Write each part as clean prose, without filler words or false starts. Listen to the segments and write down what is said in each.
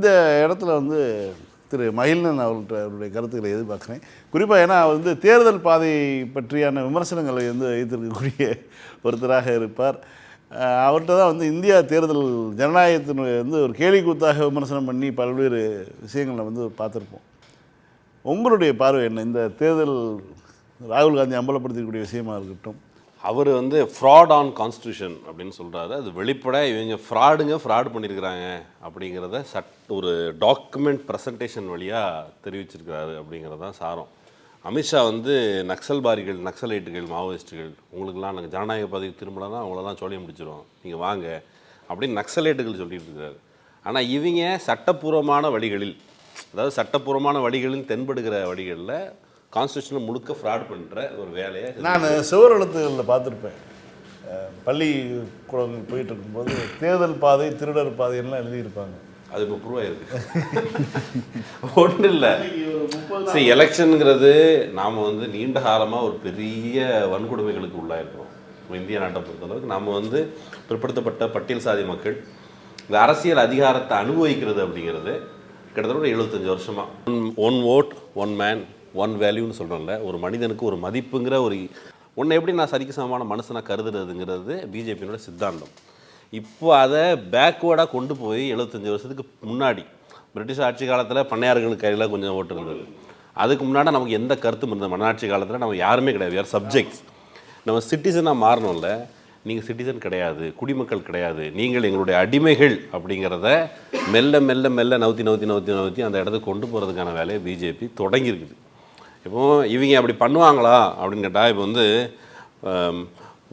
இந்த இடத்துல வந்து திரு மகிழ்நன் அவருடைய கருத்துக்களை எதிர்பார்க்குறேன். குறிப்பாக ஏன்னா அவர் வந்து தேர்தல் பாதை பற்றியான விமர்சனங்களை வந்து வைத்திருக்கக்கூடிய ஒருத்தராக இருப்பார். அவர்கிட்ட தான் வந்து இந்தியா தேர்தல் ஜனநாயகத்தின் வந்து ஒரு கேலிக்கூத்தாக விமர்சனம் பண்ணி பல்வேறு விஷயங்களை வந்து பார்த்துருப்போம். உங்களுடைய பார்வை என்ன? இந்த தேர்தல் ராகுல் காந்தி அம்பலப்படுத்தக்கூடிய விஷயமா இருக்கட்டும், அவர் வந்து ஃப்ராட் ஆன் கான்ஸ்டியூஷன் அப்படின்னு சொல்கிறாரு. அது வெளிப்பட இவங்க ஃப்ராடு பண்ணியிருக்கிறாங்க அப்படிங்கிறத ஒரு டாக்குமெண்ட் ப்ரெசன்டேஷன் வழியாக தெரிவிச்சிருக்கிறாரு அப்படிங்கிறது தான் சாரம். அமித்ஷா வந்து நக்சல்பாரிகள், நக்சலைட்டுகள், மாவோயிஸ்ட்டுகள், உங்களுக்கெல்லாம் நாங்கள் ஜனநாயக பதவி திரும்பலாம் அவங்களெல்லாம் சோழியம் முடிச்சிடும், நீங்கள் வாங்க அப்படின்னு நக்சலைட்டுகள் சொல்லிட்டு இருக்காரு. ஆனால் இவங்க சட்டப்பூர்வமான வழிகளில், அதாவது சட்டப்பூர்வமான வழிகளில் தென்படுகிற வழிகளில் கான்ஸ்டியூஷனை முழுக்க ஃப்ராட் பண்ணுற ஒரு வேலையை நான் சுவர் எழுத்துக்களில் பார்த்துருப்பேன். பள்ளி குழந்தைகள் போயிட்டு இருக்கும்போது தேர்தல் பாதை, திருடர் பாதையெல்லாம் எழுதியிருப்பாங்க. அது இப்போ ப்ரூவ் ஆயிருக்கு. ஒன்றும் இல்லை, சரி, எலெக்ஷனுங்கிறது நாம் வந்து நீண்ட காலமாக ஒரு பெரிய வன்கொடுமைகளுக்கு உள்ளாயிருக்கிறோம். இந்திய நாட்டை பொறுத்தளவுக்கு நம்ம வந்து பிற்படுத்தப்பட்ட பட்டியல் சாதி மக்கள் இந்த அரசியல் அதிகாரத்தை அனுபவிக்கிறது அப்படிங்கிறது கிட்டத்தட்ட ஒரு 75 வருஷமாக one vote one man one வேல்யூன்னு சொல்கிறோம்ல, ஒரு மனிதனுக்கு ஒரு மதிப்புங்கிற ஒரு ஒன்று எப்படி நான் சரிக்கு சமமான மனுஷனாக கருதுறதுங்கிறது பிஜேபியோட சித்தாந்தம். இப்போ அதை பேக்வேர்டாக கொண்டு போய் 75 வருஷத்துக்கு முன்னாடி பிரிட்டிஷ் ஆட்சி காலத்தில் பண்ணையார்களுக்கு கையில் கொஞ்சம் ஓட்டு இருந்தது. அதுக்கு முன்னாடி நமக்கு எந்த கருத்தும் இருந்தது. மன்னாட்சி காலத்தில் நம்ம யாருமே கிடையாது, யார் சப்ஜெக்ட்ஸ். நம்ம சிட்டிசனாக மாறணும்ல, நீங்கள் சிட்டிசன் கிடையாது, குடிமக்கள் கிடையாது, நீங்கள் எங்களுடைய அடிமைகள் அப்படிங்கிறத மெல்ல மெல்ல மெல்ல நவுத்தி அந்த இடத்துக்கு கொண்டு போகிறதுக்கான வேலையை பிஜேபி தொடங்கியிருக்குது. இப்போது இவங்க அப்படி பண்ணுவாங்களா அப்படின்னு கேட்டால், இப்போ வந்து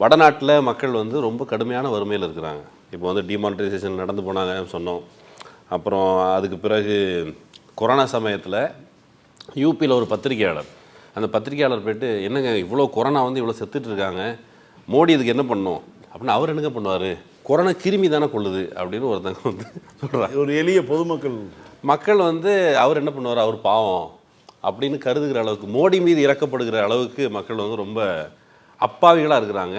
வடநாட்டில் மக்கள் வந்து ரொம்ப கடுமையான வறுமையில் இருக்கிறாங்க. இப்போ வந்து டிமானிட்டைசேஷன் நடந்து போனாங்க சொன்னோம். அப்புறம் அதுக்கு பிறகு கொரோனா சமயத்தில் யூபியில் ஒரு பத்திரிகையாளர், அந்த பத்திரிகையாளர் போய்ட்டு, என்னங்க இவ்வளோ கொரோனா வந்து இவ்வளோ செத்துட்டு இருக்காங்க, மோடி இதுக்கு என்ன பண்ணணும் அப்படின்னு. அவர் என்னங்க பண்ணுவார், கொரோனா கிருமி தானே கொள்ளுது அப்படின்னு ஒருத்தங்க வந்து சொல்கிறாங்க. ஒரு எளிய மக்கள் வந்து அவர் என்ன பண்ணுவார், அவர் பாவம் அப்படின்னு கருதுகிற அளவுக்கு, மோடி மீது இறக்கப்படுகிற அளவுக்கு மக்கள் வந்து ரொம்ப அப்பாவிகளாக இருக்கிறாங்க.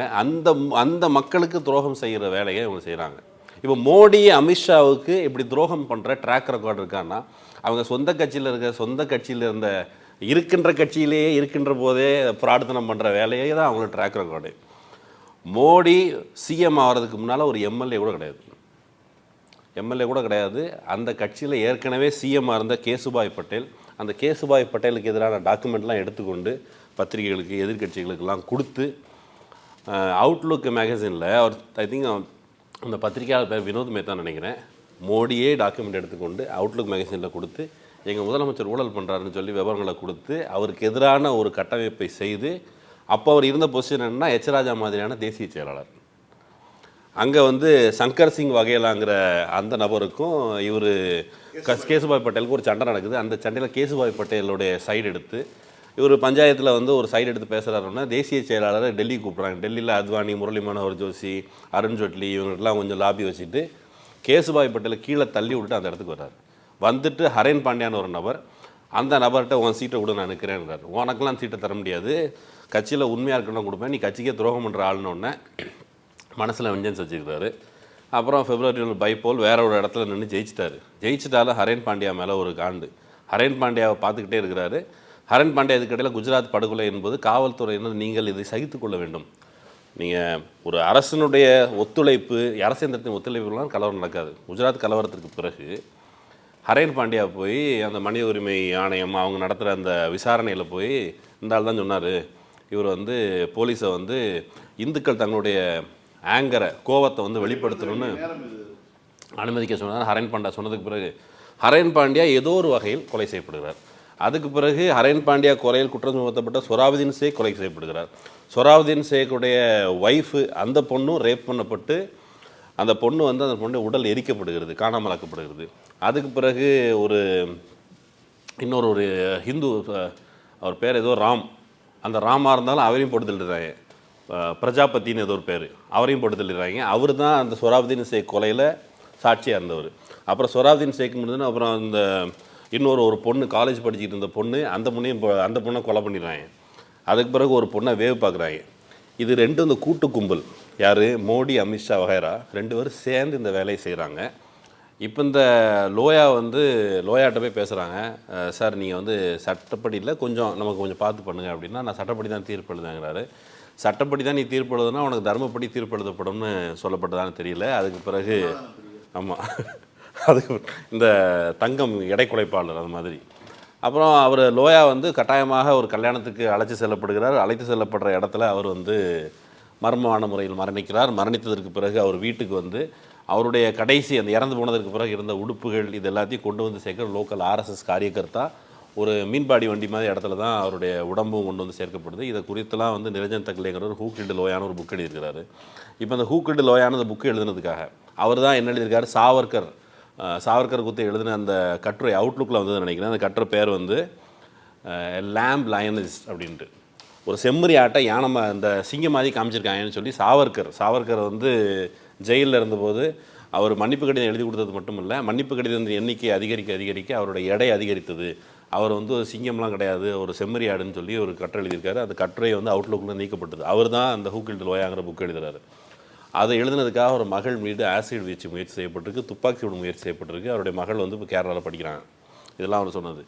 அந்த மக்களுக்கு துரோகம் செய்கிற வேலையை இவங்க செய்கிறாங்க. இப்போ மோடி அமித்ஷாவுக்கு இப்படி துரோகம் பண்ணுற ட்ராக் ரெக்கார்டு இருக்கான்னா, அவங்க சொந்த கட்சியில் இருந்த இருக்கின்ற கட்சியிலேயே இருக்கின்ற போதே பிரார்த்தனம் பண்ணுற வேலையே தான் அவங்களோட ட்ராக் ரெக்கார்டு. மோடி சிஎம் ஆகிறதுக்கு முன்னால் ஒரு எம்எல்ஏ கூட கிடையாது. அந்த கட்சியில் ஏற்கனவே சிஎம்மாக இருந்த கேசுபாய் பட்டேல், அந்த கேசுபாய் பட்டேலுக்கு எதிரான டாக்குமெண்ட்லாம் எடுத்துக்கொண்டு பத்திரிகைகளுக்கு, எதிர்கட்சிகளுக்கெல்லாம் கொடுத்து, அவுட்லுக் மேகசினில் அவர், ஐ திங்க் அந்த பத்திரிகையாளர் பேர் வினோத் மேத்தான் நினைக்கிறேன், மோடியே டாக்குமெண்ட் எடுத்துக்கொண்டு அவுட்லுக் மேகசினில் கொடுத்து, எங்கள் முதலமைச்சர் ஊழல் பண்ணுறாருன்னு சொல்லி விவரங்களை கொடுத்து அவருக்கு எதிரான ஒரு கட்டமைப்பை செய்து, அப்போ அவர் இருந்த பொசிஷன் என்னன்னா எச் ராஜா மாதிரியான தேசிய செயலாளர். அங்கே வந்து சங்கர் சிங் வகேலாங்கிற அந்த நபருக்கும் இவர் கேசுபாய் பட்டேலுக்கு ஒரு சண்டை நடக்குது. அந்த சண்டையில் கேசுபாய் பட்டேலுடைய சைடு எடுத்து, இவர் பஞ்சாயத்தில் வந்து ஒரு சைடு எடுத்து பேசுகிறாருன்னா தேசிய செயலாளரை டெல்லி கூப்பிட்றாங்க. டெல்லியில் அத்வானி, முரளி மனோகர் ஜோஷி, அருண் ஜேட்லி இவங்கெல்லாம் கொஞ்சம் லாபி வச்சுட்டு கேசுபாய் பட்டேலை கீழே தள்ளி விட்டுட்டு அந்த இடத்துக்கு வர்றார். வந்துட்டு ஹரேன் பாண்டியான்னு ஒரு நபர், அந்த நபர்கிட்ட உன் சீட்டை கூட நான் நிற்கிறேன்றார். உனக்கெல்லாம் சீட்டை தர முடியாது, கட்சியில் உண்மையாக இருக்கணும் கொடுப்பேன், நீ கட்சிக்கே துரோகம் பண்ணுற ஆளுனோடனே மனசில் வெஞ்சன்ஸ் வச்சுக்கிறாரு. அப்புறம் பிப்ரவரி பைப்போல் வேற ஒரு இடத்துல நின்று ஜெயிச்சிட்டாலும் ஹரேன் பாண்டியா மேலே ஒரு காண்டு. ஹரேன் பாண்டியாவை பார்த்துக்கிட்டே இருக்கிறாரு. ஹரேன் பாண்டியா இதுக்கிடையில் குஜராத் படுகொலை என்பது காவல்துறையினர் நீங்கள் இதை சகித்து கொள்ள வேண்டும், நீங்கள் ஒரு அரசனுடைய ஒத்துழைப்பு, அரசியந்திரத்தின் ஒத்துழைப்புலாம் கலவரம் நடக்காது. குஜராத் கலவரத்திற்கு பிறகு ஹரேன் பாண்டியா போய் அந்த மனித உரிமை ஆணையம் அவங்க நடத்துகிற அந்த விசாரணையில் போய் இந்த ஆள் தான் சொன்னார், இவர் வந்து போலீஸை வந்து இந்துக்கள் தங்களுடைய கோவத்தை வந்து வெளிப்படுத்தணும்னு அனுமதிக்க சொன்னார். ஹரேன் பாண்டியா சொன்னதுக்கு பிறகு ஹரேன் பாண்டியா ஏதோ ஒரு வகையில் கொலை செய்யப்படுகிறார். அதுக்கு பிறகு ஹரேன் பாண்டியா கொலையில் குற்றம் சுமத்தப்பட்ட சொராபுதீன் ஷேக் கொலை செய்யப்படுகிறார். சொராபுதீன் ஷேக்குடைய ஒய்ஃபு, அந்த பொண்ணும் ரேப் பண்ணப்பட்டு அந்த பொண்ணு வந்து அந்த பொண்ணு உடல் எரிக்கப்படுகிறது, காணாமலாக்கப்படுகிறது. அதுக்கு பிறகு இன்னொரு ஹிந்து, அவர் பேர் ஏதோ ராம், அந்த ராமாக இருந்தாலும் அவரையும் போட்டு தள்ளிடுறாங்க. பிரஜாபத்தின்னு ஏதோ ஒரு பேர், அவரையும் போட்டு தள்ளிடுறாங்க. அவர் தான் அந்த சொராபுதீன் ஷேக் கொலையில் சாட்சியாக இருந்தவர். அப்புறம் சொராபுதீன் ஷேக் முடிஞ்சுன்னு அப்புறம் அந்த இன்னொரு பொண்ணு, காலேஜ் படிச்சுக்கிட்டு இருந்த பொண்ணு, அந்த பொண்ணை கொலை பண்ணிடுறாங்க. அதுக்கு பிறகு ஒரு பொண்ணை வேவு பார்க்குறாங்க. இது ரெண்டும் இந்த கூட்டு கும்பல், யார், மோடி, அமித்ஷா வகைரா 2 பேரும் சேர்ந்து இந்த வேலையை செய்கிறாங்க. இப்போ இந்த லோயாட்ட போய் பேசுகிறாங்க, சார் நீங்கள் வந்து சட்டப்படி இல்லை, நமக்கு கொஞ்சம் பார்த்து பண்ணுங்க அப்படின்னா, நான் சட்டப்படி தான் தீர்ப்பு எழுதுங்கிறாரு. சட்டப்படி தான் நீ தீர்ப்பு எழுதுனா உனக்கு தர்மப்படி தீர்ப்பு எழுதப்படும்னு சொல்லப்பட்டதான்னு தெரியல. அதுக்கு பிறகு ஆமாம், அதுக்கு இந்த தங்கம் எடை குலைப்பாளர் அது மாதிரி. அப்புறம் அவர் லோயா வந்து கட்டாயமாக ஒரு கல்யாணத்துக்கு அழைத்து செல்லப்படுகிறார். அழைத்து செல்லப்படுற இடத்துல அவர் வந்து மர்மமான முறையில் மரணிக்கிறார். மரணித்ததற்கு பிறகு அவர் வீட்டுக்கு வந்து அவருடைய கடைசி அந்த இறந்து போனதற்கு பிறகு இருந்த உடுப்புகள் இது எல்லாத்தையும் கொண்டு வந்து சேர்க்கிற லோக்கல் ஆர்எஸ்எஸ் காரியகர்த்தா ஒரு மீன்பாடி வண்டி மாதிரி இடத்துல தான் அவருடைய உடம்பும் கொண்டு வந்து சேர்க்கப்படுது. இதை குறித்தெல்லாம் வந்து நிரஞ்சன் தக்லேங்கிற ஒரு ஹூக்கில்டு லோயான ஒரு புக் எழுதியிருக்கிறாரு. இப்போ அந்த ஹூக்கில்டு லோயான அந்த புக்கு எழுதுனதுக்காக அவர் தான் என்ன எழுதியிருக்காரு, சாவர்கர் குத்து எழுதின அந்த கட்டுரை அவுட்லுக்கில் வந்ததுன்னு நினைக்கிறேன். அந்த கட்டுரை பேர் வந்து லேம்ப் லயனிஸ்ட் அப்படின்ட்டு. ஒரு செம்மறி ஆட்டை யானை அந்த சிங்கம் மாதிரி காமிச்சிருக்காங்கன்னு சொல்லி சாவர்கர் வந்து ஜெயிலில் இருந்தபோது அவர் மன்னிப்பு கடிதம் எழுதி கொடுத்தது மட்டும் இல்லை, மன்னிப்பு கடிதம் எண்ணிக்கை அதிகரிக்க அவருடைய எடை அதிகரித்தது. அவர் வந்து ஒரு சிங்கம்லாம் கிடையாது, ஒரு செம்மறி ஆடுன்னு சொல்லி ஒரு கட்டுரை எழுதியிருக்காரு. அந்த கட்டுரை வந்து அவுட்லுக்கில் நீக்கப்பட்டது. அவர் தான் அந்த ஹூக்கில்டு லோயாங்கிற புக் எழுதுறாரு. அதை எழுதுனதுக்காக ஒரு மகள் மீது ஆசிட் வீச்சு முயற்சி செய்யப்பட்டிருக்கு, துப்பாக்கி சூடு முயற்சி செய்யப்பட்டிருக்கு. அவருடைய மகள் வந்து இப்போ கேரளாவில் படிக்கிறாங்க. இதெல்லாம் அவர் சொன்னது.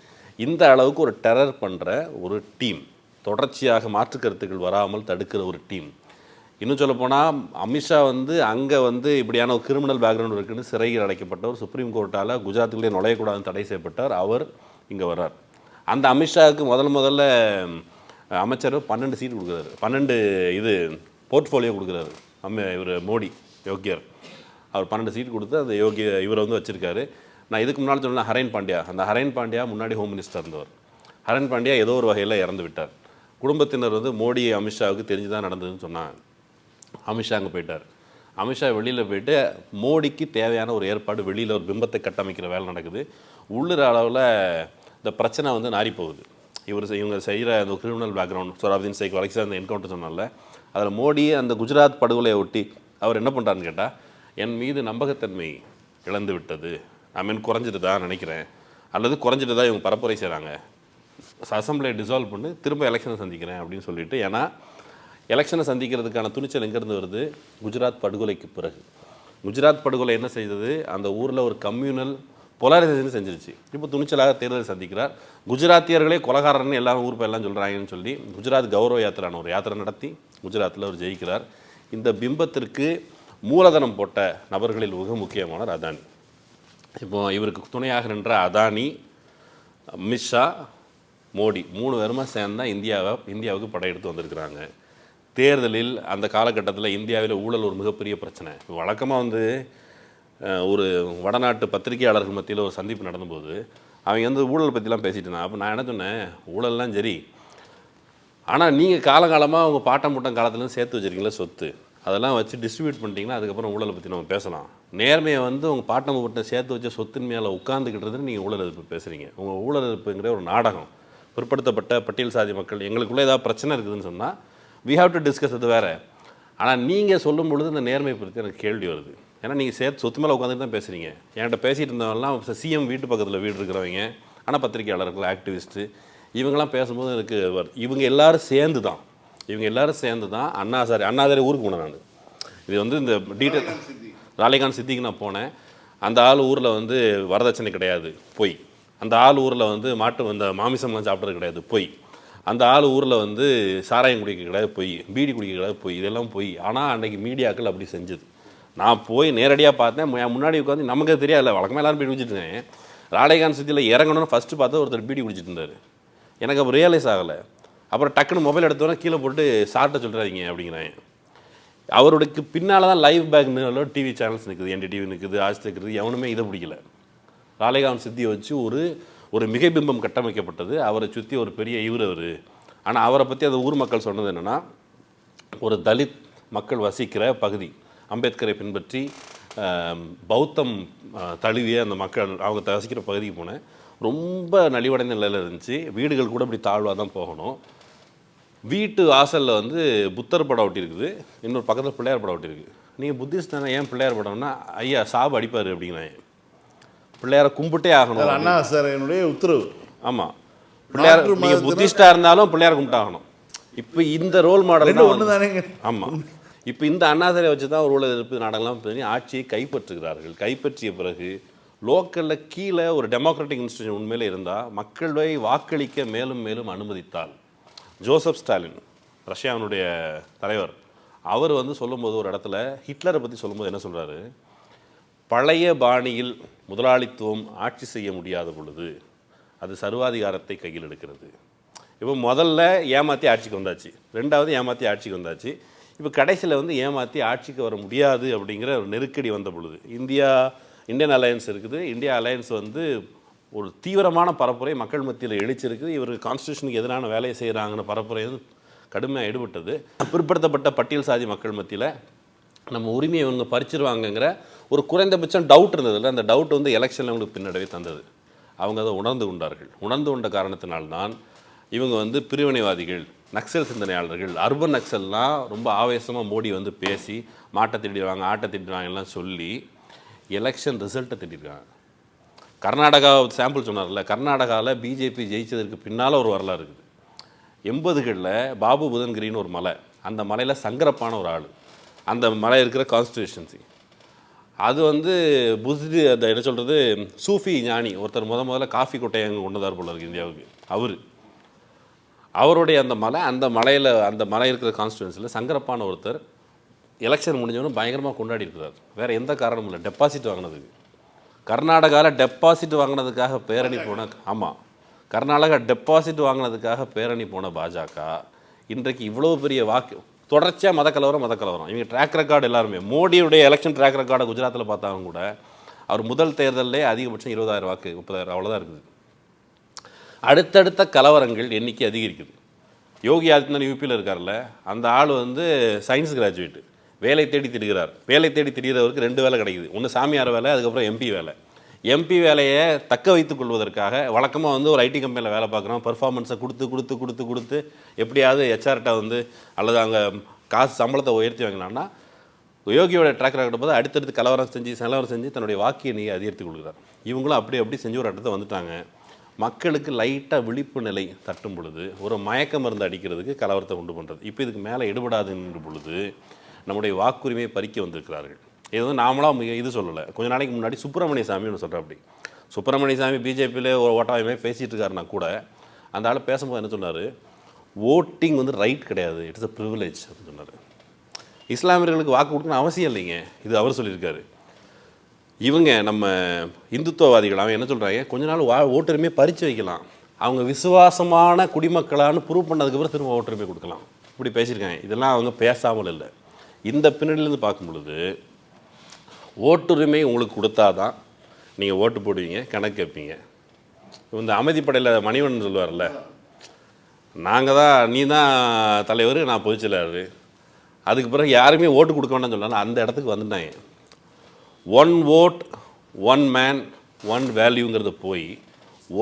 இந்த அளவுக்கு ஒரு டெரர் பண்ணுற ஒரு டீம், தொடர்ச்சியாக மாற்று கருத்துக்கள் வராமல் தடுக்கிற ஒரு டீம். இன்னும் சொல்லப்போனால் அமித்ஷா வந்து அங்கே வந்து இப்படியான ஒரு கிரிமினல் பேக்ரவுண்ட் இருக்குன்னு சிறையில் அடைக்கப்பட்டவர், சுப்ரீம் கோர்ட்டால் குஜராத்துக்குள்ளே நுழையக்கூடாதுன்னு தடை செய்யப்பட்டார். அவர் இங்கே வர்றார். அந்த அமித்ஷாவுக்கு முதல்ல அமைச்சர் 12 சீட் கொடுக்குறாரு, 12 போர்ட்ஃபோலியோ கொடுக்குறாரு. இவர் மோடி யோகியர் அவர் 12 சீட் கொடுத்து அந்த இவரை வந்து வச்சுருக்காரு. நான் இதுக்கு முன்னால் சொன்னேன் ஹரேன் பாண்டியா, அந்த ஹரேன் பாண்டியா முன்னாடி ஹோம் மினிஸ்டர் இருந்தவர். ஹரேன் பாண்டியா ஏதோ ஒரு வகையில் இறந்து விட்டார். குடும்பத்தினர் வந்து மோடி அமித்ஷாவுக்கு தெரிஞ்சு தான் நடந்ததுன்னு சொன்னாங்க. அமித்ஷா அங்கே போயிட்டார். அமித்ஷா வெளியில் போயிட்டு மோடிக்கு தேவையான ஒரு ஏற்பாடு, வெளியில் ஒரு பிம்பத்தை கட்டமைக்கிற வேலை நடக்குது. உள்ளூர் அளவில் இந்த பிரச்சனை வந்து நாரி போகுது. இவங்க செய்கிற அந்த கிரிமினல் பேக்ரவுண்ட், சொராபுதீன் ஷேக் வரைக்கும் அந்த என்கவுண்டர் சொன்னால அதில் மோடி அந்த குஜராத் படுகொலையை ஒட்டி அவர் என்ன பண்ணுறாருன்னு கேட்டால், என் மீது நம்பகத்தன்மை இழந்து விட்டது, குறைஞ்சிட்டு தான் நினைக்கிறேன், அல்லது குறைஞ்சிட்டு தான் இவங்க பரப்புரை செய்கிறாங்க, அசம்பிளியை டிசால்வ் பண்ணி திரும்ப எலெக்ஷனை சந்திக்கிறேன் அப்படின்னு சொல்லிட்டு. ஏன்னா எலெக்ஷனை சந்திக்கிறதுக்கான துணிச்சல் எங்கேருந்து வருது, குஜராத் படுகொலைக்கு பிறகு. குஜராத் படுகொலை என்ன செய்தது, அந்த ஊரில் ஒரு கம்யூனல் பொலாரைசேஷன் செஞ்சிருச்சு. இப்போ துணிச்சலாக தேர்தலை சந்திக்கிறார். குஜராத்தியர்களே கொலகாரன்னு எல்லாரும் ஊர் எல்லாம் சொல்கிறாங்கன்னு சொல்லி குஜராத் கௌரவ யாத்திரான ஒரு யாத்திரை நடத்தி குஜராத்தில் அவர் ஜெயிக்கிறார். இந்த பிம்பத்திற்கு மூலதனம் போட்ட நபர்களில் மிக முக்கியமானவர் அதானி. இப்போ இவருக்கு துணையாக நின்ற அதானி, அமித்ஷா, மோடி 3 பேருமா சேர்ந்தா இந்தியாவுக்கு படையெடுத்து வந்திருக்கிறாங்க. தேர்தலில் அந்த காலகட்டத்தில் இந்தியாவில் ஊழல் ஒரு மிகப்பெரிய பிரச்சனை. வழக்கமாக வந்து ஒரு வடநாட்டு பத்திரிகையாளர்கள் மத்தியில் ஒரு சந்திப்பு நடந்தபோது அவங்க வந்து ஊழல் பற்றிலாம் பேசிட்டு இருந்தாங்க. அப்போ நான் என்ன சொன்னேன், ஊழல்லாம் சரி, ஆனால் நீங்கள் காலகாலமாக அவங்க பாட்டம் மூட்டம் காலத்துலேருந்து சேர்த்து வச்சுருக்கீங்களா சொத்து, அதெல்லாம் வச்சு டிஸ்ட்ரிபியூட் பண்ணிட்டீங்கன்னா அதுக்கப்புறம் ஊழலை பற்றி நம்ம பேசலாம். நேர்மையை வந்து உங்கள் பாட்டம் மூட்டம் சேர்த்து வச்ச சொத்தின் மேலே உட்காந்துக்கிட்டதுன்னு நீங்கள் ஊழல் எதிர்ப்பு பேசுகிறீங்க. உங்கள் ஊழல் எதிர்ப்புங்கிற ஒரு நாடகம். பிற்படுத்தப்பட்ட பட்டியல் சாதி மக்கள் எங்களுக்குள்ளே ஏதாவது பிரச்சனை இருக்குதுன்னு சொன்னால் வி ஹாவ் டு டிஸ்கஸ், அது வேறு. ஆனால் நீங்கள் சொல்லும் பொழுது இந்த நேர்மை பற்றி எனக்கு கேள்வி வருது. ஏன்னா நீங்கள் சொத்து மேலே உட்காந்துட்டு தான் பேசுகிறீங்க. என்கிட்ட பேசிகிட்டு இருந்தவங்கலாம் சிஎம் வீட்டு பக்கத்தில் வீடு இருக்கிறவங்க, ஆனால் பத்திரிகையாளர்கள், ஆக்டிவிஸ்ட்டு, இவங்கெல்லாம் பேசும்போது எனக்கு இவங்க எல்லோரும் சேர்ந்து தான் அண்ணாசாரி ஊருக்கு போனேன் நான். இது வந்து இந்த டீட்டெயில் ராலேகான் சித்திக்கு நான் போனேன். அந்த ஆள் ஊரில் வந்து வரதட்சணை கிடையாது, பொய். அந்த ஆள் ஊரில் வந்து அந்த மாமிசம்லாம் சாப்பிட்றது கிடையாது, பொய். அந்த ஆள் ஊரில் வந்து சாராயம் குடிக்க கிடையாது, பொய். பீடி குடிக்க கிடையாது, பொய். இதெல்லாம் பொய். ஆனால் அன்றைக்கி மீடியாக்கள் அப்படி செஞ்சது. நான் போய் நேரடியாக பார்த்தேன். முன்னாடி உட்காந்து நமக்கு தெரியாது, வழக்கமாக எல்லாரும் பீடி குடிச்சிட்டு ராலேகான் சித்தியில் இறங்கணும்னு ஃபஸ்ட்டு பார்த்தா ஒருத்தர் பீடி குடிச்சிட்டு இருந்தார். எனக்கு அப்போ ரியலைஸ் ஆகலை. அப்புறம் டக்குன்னு மொபைல் எடுத்தோன்னே கீழே போட்டு சார்ட்ட சொல்கிறாங்க அப்படிங்கிறாங்க. அவருக்கு பின்னால் தான் லைவ் பேக்னு டிவி சேனல்ஸ் நிற்குது, NDTV நிற்குது, ஆஜ் தக் இருக்குது. எவனுமே இதை பிடிக்கல. ராலேகான் சித்தியை வச்சு ஒரு மிகைபிம்பம் கட்டமைக்கப்பட்டது. அவரை சுற்றி ஒரு பெரிய அவர். ஆனால் அவரை பற்றி அந்த ஊர் மக்கள் சொன்னது என்னென்னா, ஒரு தலித் மக்கள் வசிக்கிற பகுதி, அம்பேத்கரை பின்பற்றி பௌத்தம் தழுவிய அந்த மக்கள் அவங்க வசிக்கிற பகுதிக்கு போனேன். ரொம்ப நலிவடைந்த நிலையில் இருந்துச்சு. வீடுகள் கூட இப்படி தாழ்வாக தான் போகணும். வீட்டு வாசலில் வந்து புத்தர் படம் ஒட்டியிருக்குது, இன்னொரு பக்கத்தில் பிள்ளையார் படம் ஒட்டியிருக்கு. நீங்கள் புத்திஸ்ட் தானே, ஏன் பிள்ளையார் படம்னா, ஐயா சாபு அடிப்பார் அப்படிங்கிறாங்க. பிள்ளையாரை கும்பிட்டே ஆகணும், அண்ணா சார் என்னுடைய உத்தரவு. ஆமாம், பிள்ளையார் நீங்கள் புத்திஸ்டாக இருந்தாலும் பிள்ளையார் கும்பிட்டாகணும். இப்போ இந்த ரோல் மாடல் ஒன்று தானேங்க. ஆமாம், இப்போ இந்த அண்ணாசாரியை வச்சு தான் ஒரு ஊழல் எதிர்ப்பு நாடகம்லாம் பண்ணி ஆட்சியை கைப்பற்றுகிறார்கள். கைப்பற்றிய பிறகு லோக்கலில் கீழே ஒரு டெமோக்ராட்டிக் இன்ஸ்டிடியூஷன் உண்மையிலே இருந்தால் மக்களை வாக்களிக்க மேலும் மேலும் அனுமதித்தால், ஜோசப் ஸ்டாலின் ரஷ்யாவினுடைய தலைவர், அவர் வந்து சொல்லும்போது ஒரு இடத்துல ஹிட்லரை பற்றி சொல்லும்போது என்ன சொல்கிறாரு, பழைய பாணியில் முதலாளித்துவம் ஆட்சி செய்ய முடியாத பொழுது அது சர்வாதிகாரத்தை கையில் எடுக்கிறது. இப்போ முதல்ல ஏமாற்றி ஆட்சிக்கு வந்தாச்சு, ரெண்டாவது ஏமாற்றி ஆட்சிக்கு வந்தாச்சு, இப்போ கடைசியில் வந்து ஏமாற்றி ஆட்சிக்கு வர முடியாது அப்படிங்கிற ஒரு நெருக்கடி வந்த பொழுது இந்தியன் அலையன்ஸ் இருக்குது. இந்தியா அலையன்ஸ் வந்து ஒரு தீவிரமான பரப்புரை மக்கள் மத்தியில் எழுச்சிருக்குது. இவர் கான்ஸ்டியூஷனுக்கு எதிரான வேலையை செய்கிறாங்கன்னு பரப்புரை வந்து கடுமையாக ஈடுபட்டது. பிற்படுத்தப்பட்ட பட்டியல் சாதி மக்கள் மத்தியில் நம்ம உரிமையை இவங்க பறிச்சிருவாங்கங்கிற ஒரு குறைந்தபட்சம் டவுட் இருந்ததில்ல, அந்த டவுட் வந்து எலெக்ஷனில் அவங்களுக்கு பின்னடைவே தந்தது. அவங்க அதை உணர்ந்து கொண்டார்கள். உணர்ந்து கொண்ட காரணத்தினால்தான் இவங்க வந்து பிரிவினைவாதிகள், நக்சல் சிந்தனையாளர்கள், அர்பன் நக்சல்லாம் ரொம்ப ஆவேசமாக மோடி வந்து பேசி மாட்டை திட்டிடுவாங்க, ஆட்டை திட்டிடுவாங்கலாம் சொல்லி எலெக்ஷன் ரிசல்ட்டை திட்டிருக்காங்க. கர்நாடகா சாம்பிள் சொன்னார்ல, கர்நாடகாவில் பிஜேபி ஜெயிச்சதற்கு பின்னால் ஒரு வரலாறு இருக்குது. 80களில் பாபு புதன்கிரின்னு ஒரு மலை, அந்த மலையில் சங்கரப்பான ஒரு ஆள், அந்த மலை இருக்கிற கான்ஸ்டியூஷன்சி அது வந்து புத்தி அந்த என்ன சொல்கிறது சூஃபி ஞானி ஒருத்தர் முதல்ல காஃபி கொட்டையை அங்கே கொண்டு வந்தார் போல இருக்குது இந்தியாவுக்கு. அவருடைய அந்த மலையில் அந்த மலை இருக்கிற கான்ஸ்டியூன்சியில் சங்கரப்பான ஒருத்தர் எலெக்ஷன் முடிஞ்சவனும் பயங்கரமாக கொண்டாடி இருக்கிறார். வேறு எந்த காரணமும் இல்லை, டெபாசிட் வாங்கினதுக்கு. கர்நாடகாவில் டெபாசிட் வாங்கினதுக்காக பேரணி போன கர்நாடகா டெபாசிட் வாங்கினதுக்காக பேரணி போன பாஜக இன்றைக்கு இவ்வளோ பெரிய தொடர்ச்சியாக மதக்கலவரம். இவங்க ட்ராக் ரெக்கார்டு எல்லாருமே, மோடியுடைய எலெக்ஷன் ட்ராக் ரெக்கார்டை குஜராத்தில் பார்த்தாங்க கூட அவர் முதல் தேர்தலே அதிகபட்சம் 20,000 வாக்கு 30,000 அவ்வளோதான் இருக்குது. அடுத்தடுத்த கலவரங்கள் எண்ணிக்கை அதிகரிக்குது. யோகி ஆதித்யநாத் யூபியில் இருக்கார்ல, அந்த ஆள் வந்து சயின்ஸ் கிராஜுவேட்டு, வேலை தேடி திரிகிறார். வேலை தேடி திரிகிறவருக்கு 2 வேலை கிடைக்குது. ஒன்று சாமியார் வேலை, அதுக்கப்புறம் எம்பி வேலை. எம்பி வேலையை தக்க வைத்துக் கொள்வதற்காக வழக்கமாக வந்து ஒரு ஐடி கம்பெனியில் வேலை பார்க்குறோம், பர்ஃபார்மன்ஸை கொடுத்து எப்படியாவது ஹெச்ஆர்கிட்ட வந்து அல்லது அங்கே காசு சம்பளத்தை உயர்த்தி வாங்கினான்னா யோகியோட ட்ராக் ரெக்கார்டு போது அடுத்தடுத்து கலவரம் செஞ்சு தன்னுடைய வாக்கு எண்ணியை அதிகரித்து கொடுக்குறார். இவங்களும் அப்படி செஞ்சு ஒரு இடத்த வந்துட்டாங்க. மக்களுக்கு லைட்டாக விழிப்பு நிலை தட்டும் பொழுது ஒரு மயக்க மருந்து அடிக்கிறதுக்கு கலவரத்தை உண்டு பண்ணுறது. இப்போ இதுக்கு மேலே எடுபடாதுன்ற பொழுது நம்முடைய வாக்குரிமையை பறிக்க வந்திருக்கிறார்கள். இது வந்து நாமளாக இது சொல்லலை. கொஞ்ச நாளைக்கு முன்னாடி சுப்பிரமணிய சாமி ஒன்று சொல்கிறேன். அப்படி சுப்பிரமணிய சாமி பிஜேபியில் ஒரு ஓட்டாயமே பேசிகிட்டு இருக்காருனா கூட அந்த ஆள் பேசும்போது என்ன சொன்னார், ஓட்டிங் வந்து ரைட் கிடையாது, இட்ஸ் அ ப்ரிவிலேஜ் அப்படின்னு சொன்னார். இஸ்லாமியர்களுக்கு வாக்கு கொடுக்கணும் அவசியம் இல்லைங்க, இது அவர் சொல்லியிருக்காரு. இவங்க நம்ம இந்துத்துவவாதிகள் அவன் என்ன சொல்கிறாங்க, கொஞ்ச நாள் ஓட்டுரிமையை பறித்து வைக்கலாம், அவங்க விசுவாசமான குடிமக்களான்னு ப்ரூவ் பண்ணதுக்கப்புறம் திரும்ப ஓட்டுரிமை கொடுக்கலாம், இப்படி பேசியிருக்காங்க. இதெல்லாம் அவங்க பேசாமல் இல்லை. இந்த பின்னணியிலேருந்து பார்க்கும் பொழுது ஓட்டுரிமை உங்களுக்கு கொடுத்தாதான் நீங்கள் ஓட்டு போடுவீங்க, கணக்கு கேட்பீங்க. இந்த அமைதிப்படையில் மணிவண்ணன் சொல்லுவார்ல, நாங்கள் தான் நீ தான் தலைவர் நான் பொதுச்செயலாளர், அதுக்கு பிறகு யாருமே ஓட்டு கொடுக்க வேண்டாம்னு சொன்னாலும் அந்த இடத்துக்கு வந்துட்டாங்க. 1 vote 1 man 1 வேல்யூங்கிறத போய்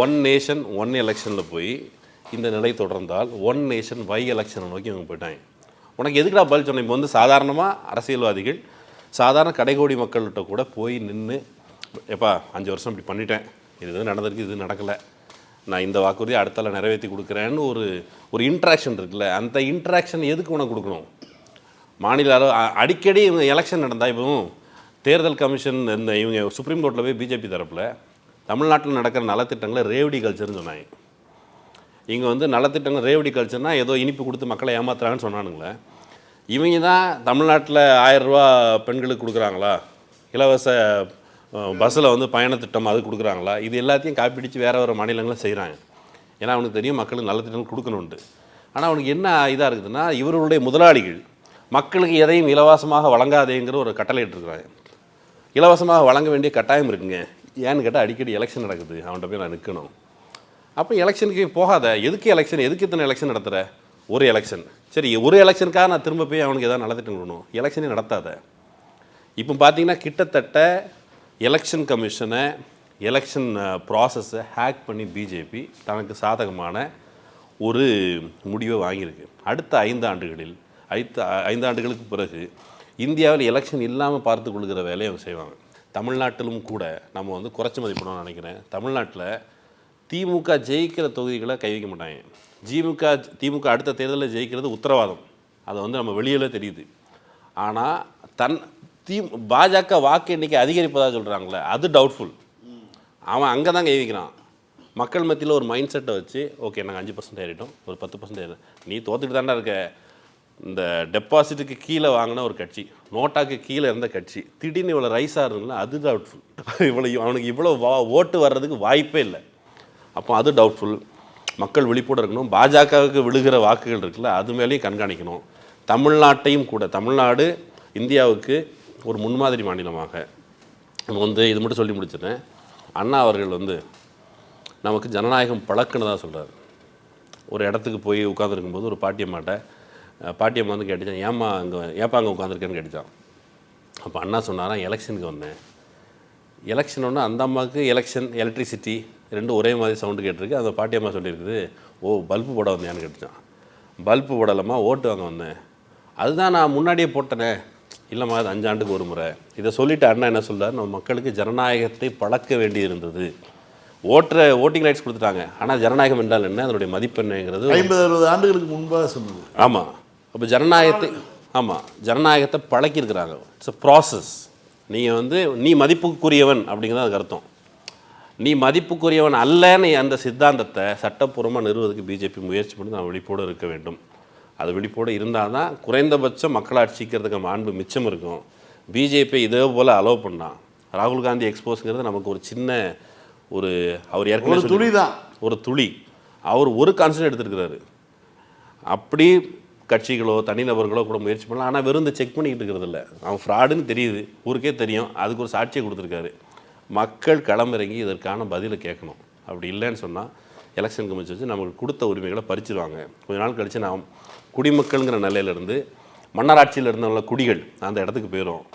1 nation 1 எலெக்ஷனில் போய் இந்த நிலை தொடர்ந்தால் 1 nation Y எலெக்ஷனை நோக்கி அவங்க போயிட்டாங்க. உனக்கு எதுக்குடா பதில் சொன்னேன்? இப்போ வந்து சாதாரணமாக அரசியல்வாதிகள் சாதாரண கடைகோடி மக்கள்கிட்ட கூட போய் நின்று, எப்பா 5 வருஷம் இப்படி பண்ணிட்டேன், இது நடந்திருக்கு, இது நடக்கலை, நான் இந்த வாக்குறுதியை அடுத்தால நிறைவேற்றி கொடுக்குறேன்னு ஒரு இன்ட்ராக்ஷன் இருக்குல்ல, அந்த இன்ட்ராக்ஷன் எதுக்கு உனக்கு கொடுக்கணும்? மாநில அளவு அடிக்கடி இவங்க எலெக்ஷன் நடந்தால், இப்போ தேர்தல் கமிஷன் இந்த இவங்க சுப்ரீம் கோர்ட்டில் போய் பிஜேபி தரப்பில் தமிழ்நாட்டில் நடக்கிற நலத்திட்டங்களை ரேவடி கல்ச்சர்னு சொன்னாங்க. இங்கே வந்து நலத்திட்டங்கள் ரேவடி கல்ச்சர்னால் ஏதோ இனிப்பு கொடுத்து மக்களை ஏமாத்துறாங்கன்னு சொன்னானுங்களே. இவங்க தான் தமிழ்நாட்டில் 1000 ரூபா பெண்களுக்கு கொடுக்குறாங்களா, இலவச பஸ்ஸில் வந்து பயணத்திட்டம் அது கொடுக்குறாங்களா, இது எல்லாத்தையும் காப்பிடிச்சு வேறு மாநிலங்களும் செய்கிறாங்க. ஏன்னா அவனுக்கு தெரியும் மக்களுக்கு நலத்திட்டங்கள் கொடுக்கணுன்ட்டு. ஆனால் அவனுக்கு என்ன இதாக இருக்குதுன்னா, இவர்களுடைய முதலாளிகள் மக்களுக்கு எதையும் இலவசமாக வழங்காதேங்கிற ஒரு கட்டளை இட்டுருக்குறாங்க. இலவசமாக வழங்க வேண்டிய கட்டாயம் இருக்குங்க. ஏன்னு கேட்டால் அடிக்கடி எலெக்ஷன் நடக்குது, அவன்கிட்ட போய் நான் நிற்கணும். அப்போ எலெக்ஷனுக்கு போகாத, எதுக்கு இத்தனை எலெக்ஷன் நடத்துகிற? ஒரு எலெக்ஷன் சரி, ஒரு எலெக்ஷனுக்காக நான் திரும்ப போய் அவனுக்கு எதாவது நலத்திட்டம் கொடுக்கணும், எலெக்ஷனே நடத்தாத. இப்போ பார்த்தீங்கன்னா கிட்டத்தட்ட எலெக்ஷன் கமிஷனை எலெக்ஷன் ப்ராசஸை ஹேக் பண்ணி பிஜேபி தனக்கு சாதகமான ஒரு முடிவை வாங்கியிருக்கு. அடுத்த 5 ஆண்டுகளுக்கு பிறகு இந்தியாவில் எலெக்ஷன் இல்லாமல் பார்த்து கொள்கிற வேலையை அவங்க செய்வாங்க. தமிழ்நாட்டிலும் கூட நம்ம வந்து குறைச்சி மதிப்பிடணும்னு நினைக்கிறேன். தமிழ்நாட்டில் திமுக ஜெயிக்கிற தொகுதிகளை கை வைக்க மாட்டாங்க. திமுக அடுத்த தேர்தலில் ஜெயிக்கிறது உத்தரவாதம், அதை வந்து நம்ம வெளியில தெரியுது. ஆனால் பாஜக வாக்கு எண்ணிக்கை அதிகரிப்பதாக சொல்கிறாங்களே, அது டவுட்ஃபுல். அவன் அங்கே தான் கை வைக்கிறான். மக்கள் மத்தியில் ஒரு மைண்ட் செட்டை வச்சு ஓகே நாங்கள் 5% ஏறிட்டோம், ஒரு 10% ஏறிடும். நீ தோத்துட்டு தாண்டா இருக்க. இந்த டெபாசிட்டுக்கு கீழே வாங்கின ஒரு கட்சி, நோட்டாக்கு கீழே இருந்த கட்சி, திடீர்னு இவ்வளோ ரைஸ் ஆகுதுங்களா, அது டவுட்ஃபுல். அவனுக்கு இவ்வளோ ஓட்டு வர்றதுக்கு வாய்ப்பே இல்லை. அப்போ அது டவுட்ஃபுல். மக்கள் விழிப்போடு இருக்கணும். பாஜகவுக்கு விழுகிற வாக்குகள் இருக்குல்ல, அது மேலேயும் கண்காணிக்கணும். தமிழ்நாட்டையும் கூட, தமிழ்நாடு இந்தியாவுக்கு ஒரு முன்மாதிரி மாநிலமாக இது மட்டும் சொல்லி முடிச்சிட்டேன். அண்ணா அவர்கள் நமக்கு ஜனநாயகம் பழக்கன்னு தான் சொல்கிறார். ஒரு இடத்துக்கு போய் உட்காந்துருக்கும்போது ஒரு பாட்டியம்மா கேட்டுச்சான், ஏப்பா அங்கே உட்காந்துருக்கேன்னு கேட்டுச்சான். அப்போ அண்ணா சொன்னாராம், எலெக்ஷனுக்கு வந்தேன். எலெக்ஷன் ஒன்று அந்த அம்மாவுக்கு எலெக்ஷன் எலக்ட்ரிசிட்டி ரெண்டும் ஒரே மாதிரி சவுண்டு கேட்டிருக்கு. அந்த பாட்டியம்மா சொல்லியிருக்குது, ஓ பல்பு போட வந்தேன்னு கேட்டுச்சான். பல்பு போடலாமா, ஓட்டு வாங்க வந்தேன். அதுதான் நான் முன்னாடியே போட்டேனே. இல்லைம்மா அது 5 ஆண்டுக்கு ஒரு முறை. இதை சொல்லிவிட்டு அண்ணா என்ன சொல்கிறார், நம்ம மக்களுக்கு ஜனநாயகத்தை பழக்க வேண்டி இருந்தது. ஓட்டிங் ரைட்ஸ் கொடுத்துட்டாங்க, ஆனால் ஜனநாயகம் என்றால் என்ன, அதனுடைய மதிப்பெண்ணுங்கிறது 50-60 ஆண்டுகளுக்கு முன்பாக சொன்னது. ஆமாம். அப்போ ஜனநாயகத்தை பழக்கியிருக்கிறாங்க. It's a process. நீங்கள் நீ மதிப்புக்குரியவன் அப்படிங்கிறது அதுக்கு அர்த்தம். நீ மதிப்புக்குரியவன் அல்லன்னு அந்த சித்தாந்தத்தை சட்டப்பூர்வமாக நிறுவதுக்கு பிஜேபி முயற்சி பண்ணி நான் விழிப்போடு இருக்க வேண்டும். அது விழிப்போடு இருந்தால் தான் குறைந்தபட்சம் மக்களாட்சிக்கிறதுக்கு மாண்பு மிச்சம் இருக்கும். பிஜேபி இதே போல் அலோவ் பண்ணால் ராகுல் காந்தி எக்ஸ்போஸ்ங்கிறது நமக்கு ஒரு சின்ன அவர் ஏற்கனவே துளி தான், ஒரு துளி. அவர் ஒரு கான்செப்ட் எடுத்துருக்கிறாரு. அப்படி கட்சிகளோ தனிநபர்களோ கூட முயற்சி பண்ணலாம். ஆனால் வெறும் செக் பண்ணிக்கிட்டு இருக்கிறது இல்லை. அவன் ஃப்ராடுன்னு தெரியுது, ஊருக்கே தெரியும். அதுக்கு ஒரு சாட்சியை கொடுத்துருக்காரு. மக்கள் களமிறங்கி இதற்கான பதிலை கேட்கணும். அப்படி இல்லைன்னு சொன்னால் எலெக்ஷன் கமிஷன் வச்சு நமக்கு கொடுத்த உரிமைகளை பறிச்சிருவாங்க. கொஞ்ச நாள் கழித்து நாம் குடிமக்கள்ங்கிற நிலையிலேருந்து மன்னராட்சியில் இருந்தவங்கள குடிகள் அந்த இடத்துக்கு போயிடும்.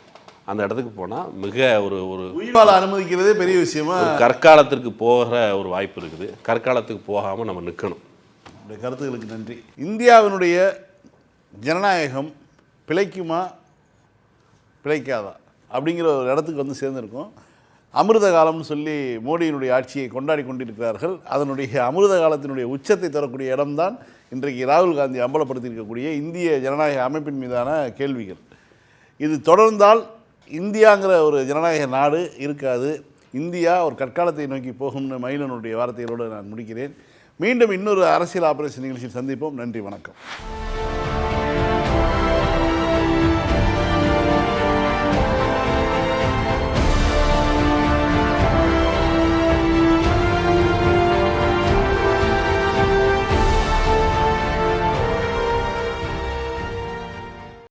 அந்த இடத்துக்கு போனால் மிக ஒரு உயிர்வாழ அனுமதிக்கிறதே பெரிய விஷயமா கற்காலத்திற்கு போகிற ஒரு வாய்ப்பு இருக்குது. கற்காலத்துக்கு போகாமல் நம்ம நிற்கணும். கருத்துக்களுக்கு நன்றி. இந்தியாவினுடைய ஜனநாயகம் பிழைக்குமா பிழைக்காதா அப்படிங்கிற ஒரு இடத்துக்கு சேர்ந்துருக்கோம். அமிர்த காலம்னு சொல்லி மோடியினுடைய ஆட்சியை கொண்டாடி கொண்டிருக்கிறார்கள். அதனுடைய அமிர்த காலத்தினுடைய உச்சத்தை தரக்கூடிய இடம்தான் இன்றைக்கு ராகுல் காந்தி அம்பலப்படுத்தியிருக்கக்கூடிய இந்திய ஜனநாயக அமைப்பின் மீதான கேள்விகள். இது தொடர்ந்தால் இந்தியாங்கிற ஒரு ஜனநாயக நாடு இருக்காது. இந்தியா ஒரு கற்காலத்தை நோக்கி போகும்னு மயிலனுடைய வார்த்தைகளோடு நான் முடிக்கிறேன். மீண்டும் இன்னொரு அரசியல் ஆபரேஷன் நிகழ்ச்சியில் சந்திப்போம். நன்றி, வணக்கம்.